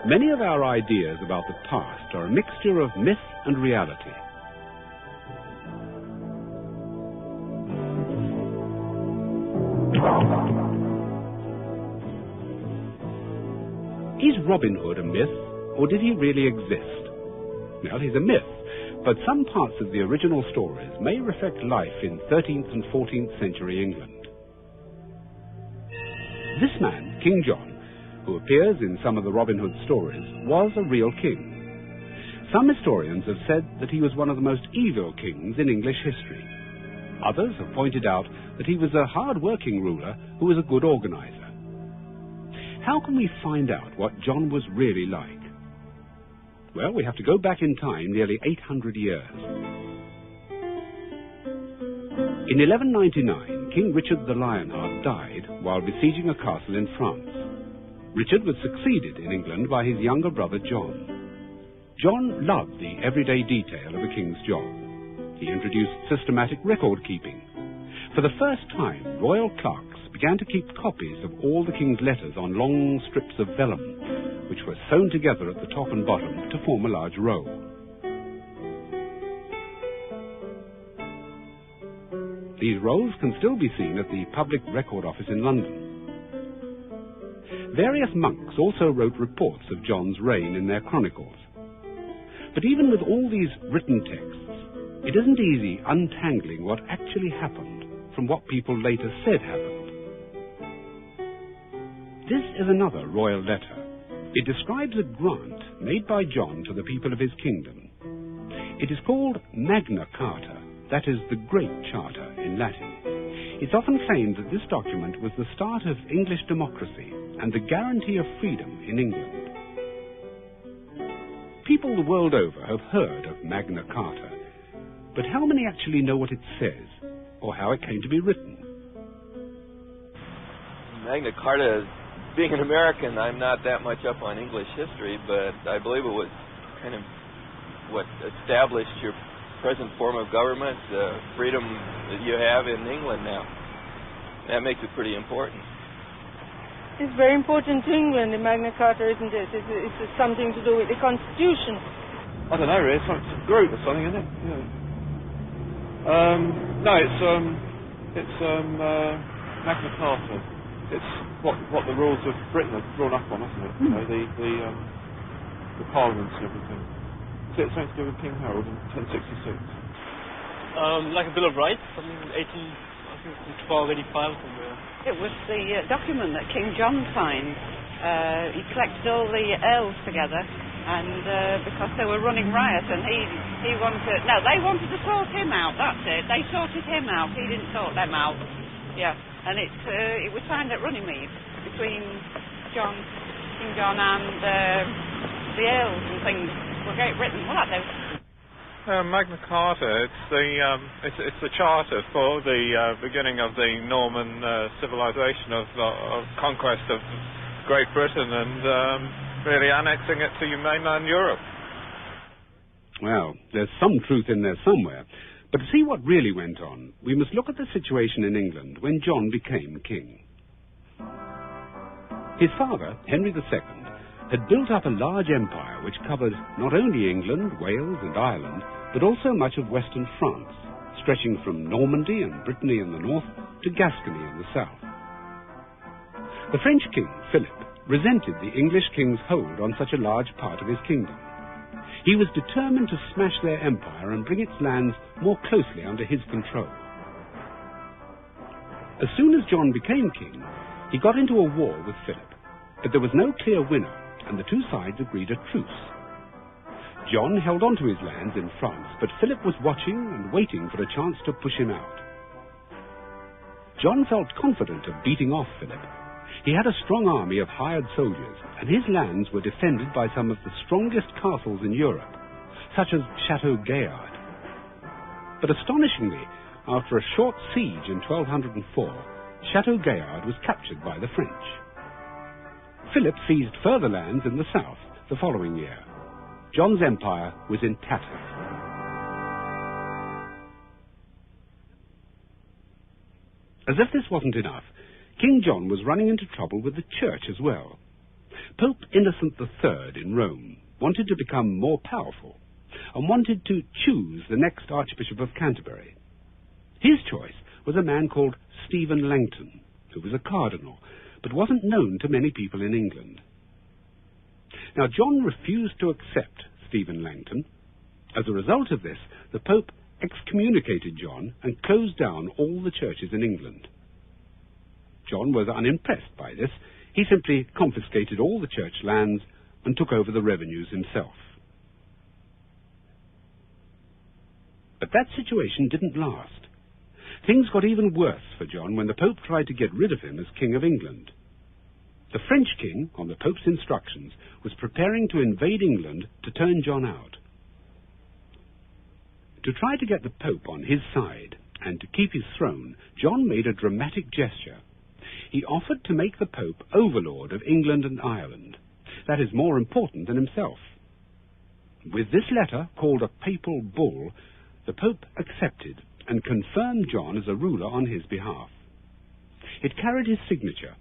Many of our ideas about the past are a mixture of myth and reality. Is Robin Hood a myth, or did he really exist? Well, he's a myth, but some parts of the original stories may reflect life in 13th and 14th century England. This man, King John, who appears in some of the Robin Hood stories, was a real king. Some historians have said that he was one of the most evil kings in English history. Others have pointed out that he was a hard-working ruler who was a good organizer. How can we find out what John was really like? Well, we have to go back in time nearly 800 years. In 1199, King Richard the Lionheart died while besieging a castle in France. Richard was succeeded in England by his younger brother John. John loved the everyday detail of a king's job. He introduced systematic record-keeping. For the first time, royal clerks began to keep copies of all the king's letters on long strips of vellum, which were sewn together at the top and bottom to form a large roll. These rolls can still be seen at the Public Record Office in London. Various monks also wrote reports of John's reign in their chronicles. But even with all these written texts, it isn't easy untangling what actually happened from what people later said happened. This is another royal letter. It describes a grant made by John to the people of his kingdom. It is called Magna Carta, that is the Great Charter in Latin. It's often claimed that this document was the start of English democracy and the guarantee of freedom in England. People the world over have heard of Magna Carta, but how many actually know what it says, or how it came to be written? Magna Carta, being an American, I'm not that much up on English history, but I believe it was kind of what established your present form of government, the freedom that you have in England now. That makes it pretty important. It's very important to England, the Magna Carta, isn't it? It's something to do with the Constitution. I don't know, really. It's a group or something, isn't it? Yeah. No, it's Magna Carta. It's what the rules of Britain are drawn up on, isn't it? You know, the parliaments and everything. So it's something to do with King Harold in 1066. Like a Bill of Rights, something from 1285 somewhere. It was the document that King John signed. He collected all the earls together, and because they were running riot, and he wanted... No, they wanted to sort him out, that's it. They sorted him out, he didn't sort them out. Yeah, and it was signed at Runnymede between King John and the earls and things. Were Great Britain, what are they? Magna Carta, it's the charter for the beginning of the Norman civilization of conquest of Great Britain and really annexing it to mainland Europe. Well, there's some truth in there somewhere. But to see what really went on, we must look at the situation in England when John became king. His father, Henry II, had built up a large empire which covered not only England, Wales and Ireland, but also much of western France, stretching from Normandy and Brittany in the north to Gascony in the south. The French king, Philip, resented the English king's hold on such a large part of his kingdom. He was determined to smash their empire and bring its lands more closely under his control. As soon as John became king, he got into a war with Philip, but there was no clear winner, and the two sides agreed a truce. John held on to his lands in France, but Philip was watching and waiting for a chance to push him out. John felt confident of beating off Philip. He had a strong army of hired soldiers, and his lands were defended by some of the strongest castles in Europe, such as Chateau Gaillard. But astonishingly, after a short siege in 1204, Chateau Gaillard was captured by the French. Philip seized further lands in the south the following year. John's empire was in tatters. As if this wasn't enough, King John was running into trouble with the church as well. Pope Innocent III in Rome wanted to become more powerful and wanted to choose the next Archbishop of Canterbury. His choice was a man called Stephen Langton, who was a cardinal, but wasn't known to many people in England. Now, John refused to accept Stephen Langton. As a result of this, the Pope excommunicated John and closed down all the churches in England. John was unimpressed by this. He simply confiscated all the church lands and took over the revenues himself. But that situation didn't last. Things got even worse for John when the Pope tried to get rid of him as King of England. The French king, on the Pope's instructions, was preparing to invade England to turn John out. To try to get the Pope on his side and to keep his throne, John made a dramatic gesture. He offered to make the Pope overlord of England and Ireland. That is more important than himself. With this letter, called a papal bull, the Pope accepted and confirmed John as a ruler on his behalf. It carried his signature.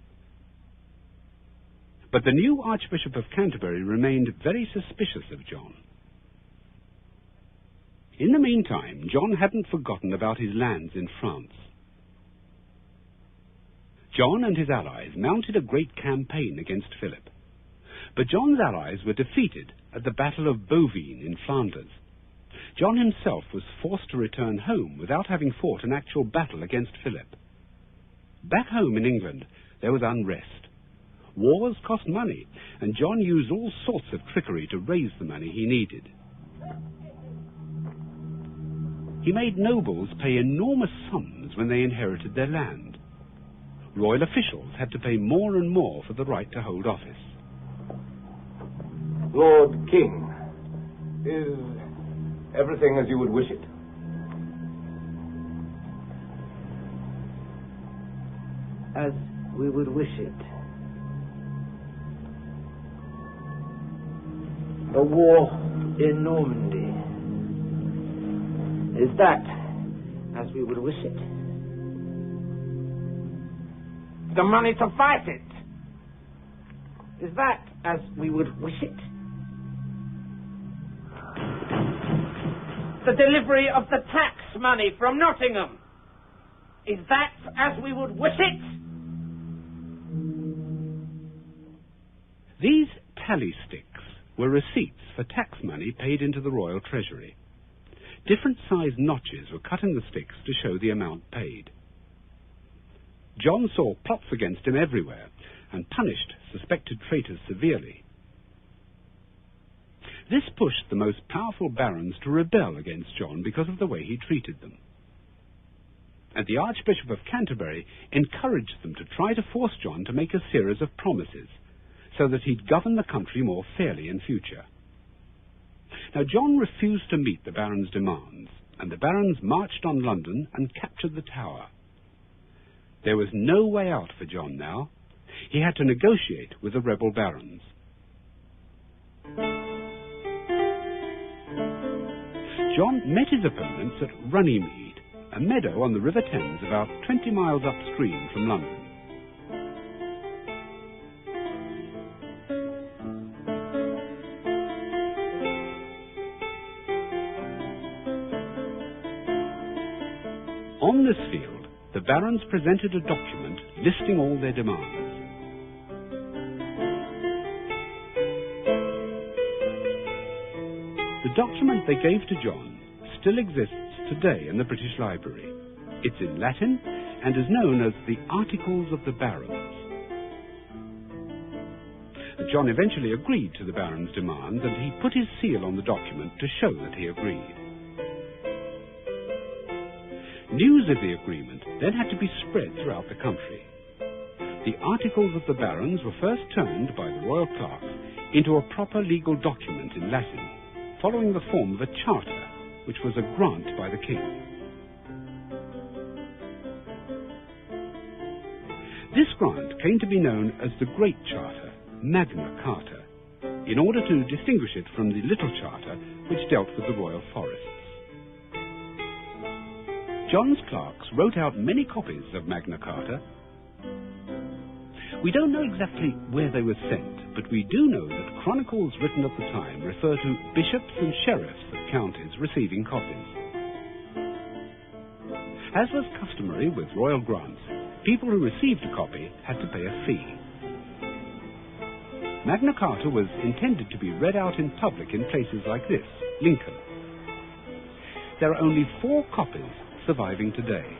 But the new Archbishop of Canterbury remained very suspicious of John. In the meantime, John hadn't forgotten about his lands in France. John and his allies mounted a great campaign against Philip. But John's allies were defeated at the Battle of Bouvines in Flanders. John himself was forced to return home without having fought an actual battle against Philip. Back home in England, there was unrest. Wars cost money, and John used all sorts of trickery to raise the money he needed. He made nobles pay enormous sums when they inherited their land. Royal officials had to pay more and more for the right to hold office. Lord King, is everything as you would wish it? As we would wish it. The war in Normandy. Is that as we would wish it? The money to fight it. Is that as we would wish it? The delivery of the tax money from Nottingham. Is that as we would wish it? These tally sticks were receipts for tax money paid into the royal treasury. Different sized notches were cut in the sticks to show the amount paid. John saw plots against him everywhere and punished suspected traitors severely. This pushed the most powerful barons to rebel against John because of the way he treated them. And the Archbishop of Canterbury encouraged them to try to force John to make a series of promises so that he'd govern the country more fairly in future. Now, John refused to meet the barons' demands, and the barons marched on London and captured the Tower. There was no way out for John now. He had to negotiate with the rebel barons. John met his opponents at Runnymede, a meadow on the River Thames about 20 miles upstream from London. On this field, the barons presented a document listing all their demands. The document they gave to John still exists today in the British Library. It's in Latin and is known as the Articles of the Barons. John eventually agreed to the barons' demands, and he put his seal on the document to show that he agreed. News of the agreement then had to be spread throughout the country. The Articles of the Barons were first turned by the royal clerks into a proper legal document in Latin, following the form of a charter, which was a grant by the king. This grant came to be known as the Great Charter, Magna Carta, in order to distinguish it from the Little Charter, which dealt with the royal forests. John's clerks wrote out many copies of Magna Carta. We don't know exactly where they were sent, but we do know that chronicles written at the time refer to bishops and sheriffs of counties receiving copies. As was customary with royal grants, people who received a copy had to pay a fee. Magna Carta was intended to be read out in public in places like this, Lincoln. There are only 4 copies surviving today.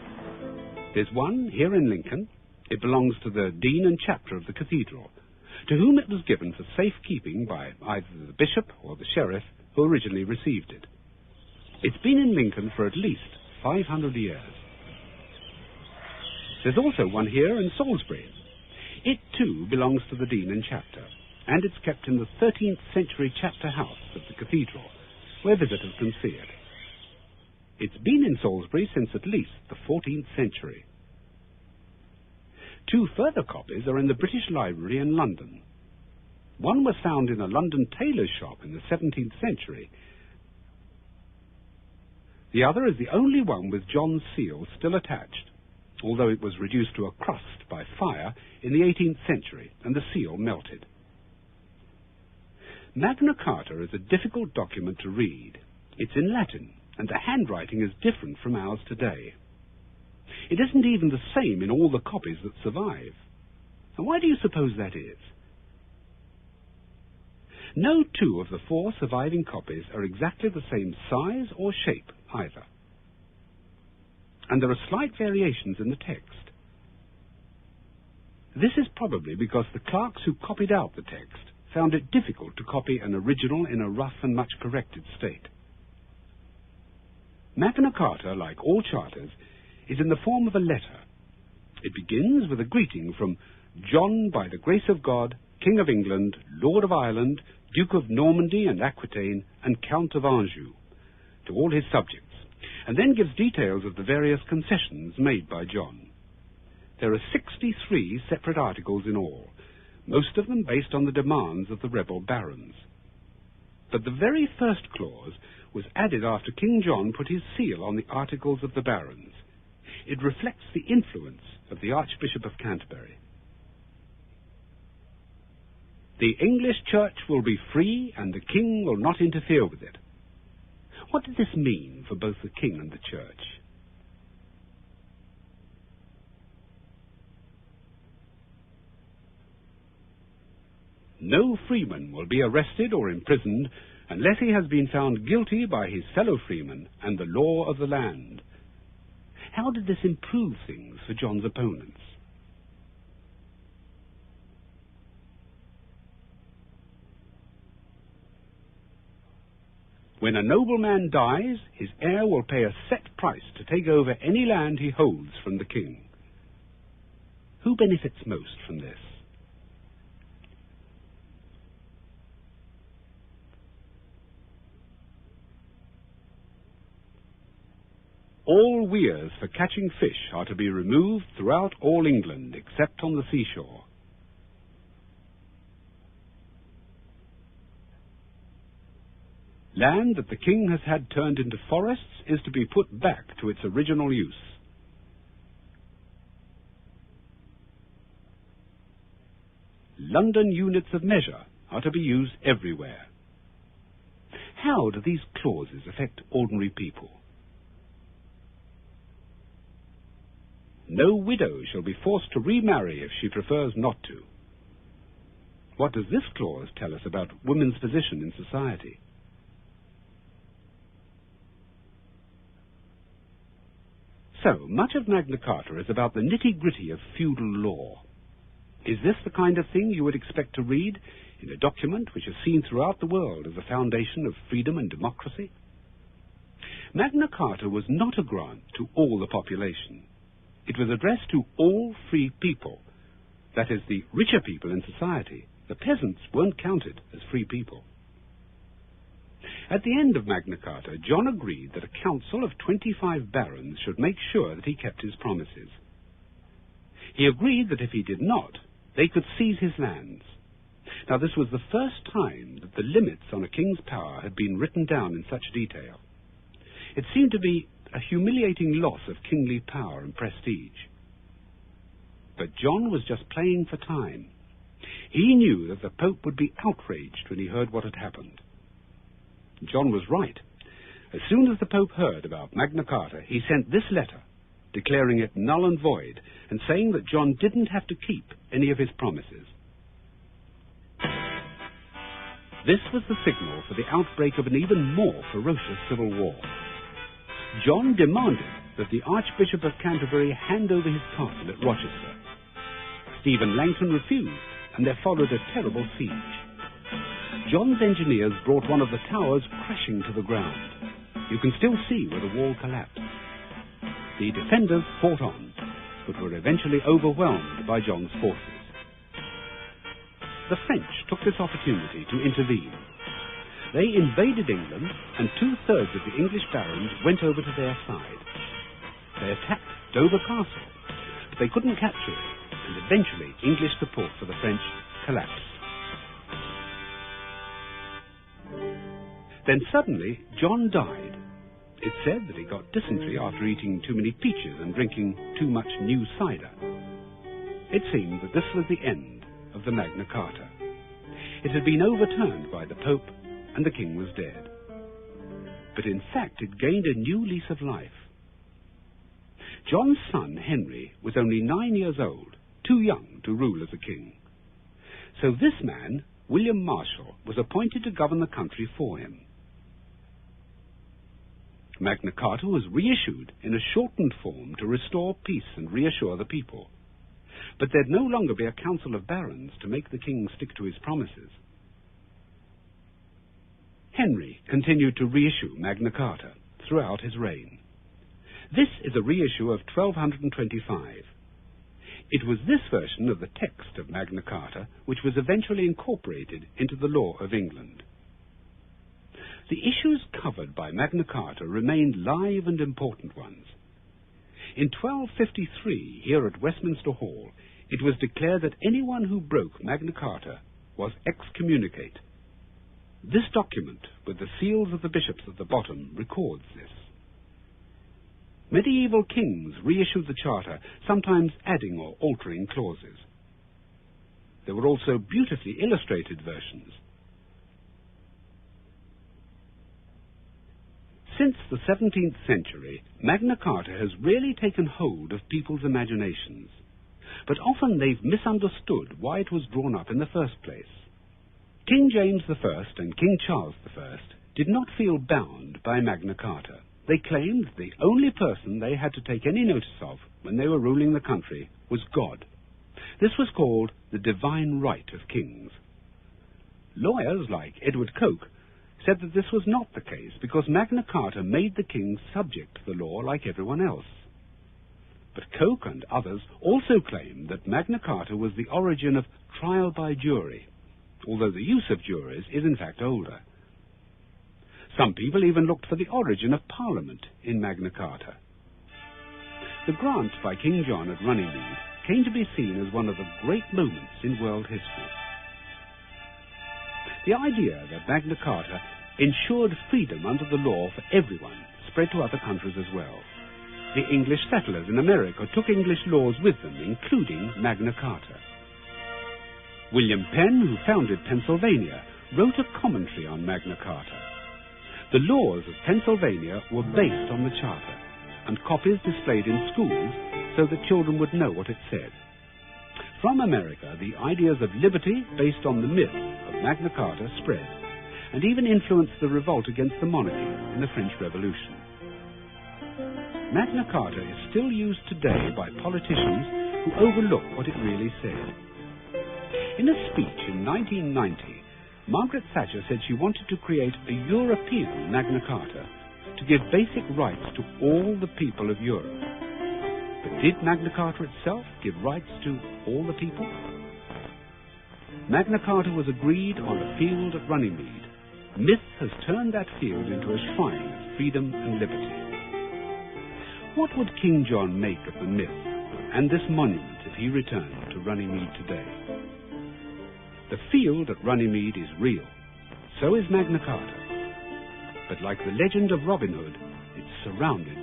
There's one here in Lincoln. It belongs to the dean and chapter of the cathedral, to whom it was given for safekeeping by either the bishop or the sheriff who originally received it. It's been in Lincoln for at least 500 years. There's also one here in Salisbury. It too belongs to the dean and chapter, and it's kept in the 13th century chapter house of the cathedral, where visitors can see it. It's been in Salisbury since at least the 14th century. 2 further copies are in the British Library in London. One was found in a London tailor's shop in the 17th century. The other is the only one with John's seal still attached, although it was reduced to a crust by fire in the 18th century and the seal melted. Magna Carta is a difficult document to read. It's in Latin, and the handwriting is different from ours today. It isn't even the same in all the copies that survive. And why do you suppose that is? No 2 of the 4 surviving copies are exactly the same size or shape either. And there are slight variations in the text. This is probably because the clerks who copied out the text found it difficult to copy an original in a rough and much corrected state. Magna Carta, like all charters, is in the form of a letter. It begins with a greeting from John, by the grace of God, King of England, Lord of Ireland, Duke of Normandy and Aquitaine, and Count of Anjou, to all his subjects, and then gives details of the various concessions made by John. There are 63 separate articles in all, most of them based on the demands of the rebel barons. But the very first clause was added after King John put his seal on the articles of the barons. It reflects the influence of the Archbishop of Canterbury. The English Church will be free, and the King will not interfere with it. What did this mean for both the King and the Church? No freeman will be arrested or imprisoned unless he has been found guilty by his fellow freemen and the law of the land. How did this improve things for John's opponents? When a nobleman dies, his heir will pay a set price to take over any land he holds from the king. Who benefits most from this? All weirs for catching fish are to be removed throughout all England, except on the seashore. Land that the king has had turned into forests is to be put back to its original use. London units of measure are to be used everywhere. How do these clauses affect ordinary people? No widow shall be forced to remarry if she prefers not to. What does this clause tell us about women's position in society? So, much of Magna Carta is about the nitty-gritty of feudal law. Is this the kind of thing you would expect to read in a document which is seen throughout the world as a foundation of freedom and democracy? Magna Carta was not a grant to all the population. It was addressed to all free people, that is, the richer people in society. The peasants weren't counted as free people. At the end of Magna Carta, John agreed that a council of 25 barons should make sure that he kept his promises. He agreed that if he did not, they could seize his lands. Now, this was the first time that the limits on a king's power had been written down in such detail. It seemed to be a humiliating loss of kingly power and prestige. But John was just playing for time. He knew that the Pope would be outraged when he heard what had happened. John was right. As soon as the Pope heard about Magna Carta, he sent this letter, declaring it null and void, and saying that John didn't have to keep any of his promises. This was the signal for the outbreak of an even more ferocious civil war. John demanded that the Archbishop of Canterbury hand over his castle at Rochester. Stephen Langton refused, and there followed a terrible siege. John's engineers brought one of the towers crashing to the ground. You can still see where the wall collapsed. The defenders fought on, but were eventually overwhelmed by John's forces. The French took this opportunity to intervene. They invaded England, and 2/3 of the English barons went over to their side. They attacked Dover Castle, but they couldn't capture it, and eventually English support for the French collapsed. Then suddenly John died. It's said that he got dysentery after eating too many peaches and drinking too much new cider. It seemed that this was the end of the Magna Carta. It had been overturned by the Pope, and the king was dead. But in fact it gained a new lease of life. John's son, Henry, was only 9 years old, too young to rule as a king. So this man, William Marshal, was appointed to govern the country for him. Magna Carta was reissued in a shortened form to restore peace and reassure the people. But there'd no longer be a council of barons to make the king stick to his promises. Henry continued to reissue Magna Carta throughout his reign. This is a reissue of 1225. It was this version of the text of Magna Carta which was eventually incorporated into the law of England. The issues covered by Magna Carta remained live and important ones. In 1253, here at Westminster Hall, it was declared that anyone who broke Magna Carta was excommunicate. This document, with the seals of the bishops at the bottom, records this. Medieval kings reissued the charter, sometimes adding or altering clauses. There were also beautifully illustrated versions. Since the 17th century, Magna Carta has really taken hold of people's imaginations, but often they've misunderstood why it was drawn up in the first place. King James I and King Charles I did not feel bound by Magna Carta. They claimed the only person they had to take any notice of when they were ruling the country was God. This was called the divine right of kings. Lawyers like Edward Coke said that this was not the case because Magna Carta made the king subject to the law like everyone else. But Coke and others also claimed that Magna Carta was the origin of trial by jury, although the use of juries is in fact older. Some people even looked for the origin of Parliament in Magna Carta. The grant by King John at Runnymede came to be seen as one of the great moments in world history. The idea that Magna Carta ensured freedom under the law for everyone spread to other countries as well. The English settlers in America took English laws with them, including Magna Carta. William Penn, who founded Pennsylvania, wrote a commentary on Magna Carta. The laws of Pennsylvania were based on the Charter, and copies displayed in schools so that children would know what it said. From America, the ideas of liberty based on the myth of Magna Carta spread, and even influenced the revolt against the monarchy in the French Revolution. Magna Carta is still used today by politicians who overlook what it really said. In a speech in 1990, Margaret Thatcher said she wanted to create a European Magna Carta to give basic rights to all the people of Europe. But did Magna Carta itself give rights to all the people? Magna Carta was agreed on a field at Runnymede. Myth has turned that field into a shrine of freedom and liberty. What would King John make of the myth and this monument if he returned to Runnymede today? The field at Runnymede is real. So is Magna Carta. But like the legend of Robin Hood, it's surrounded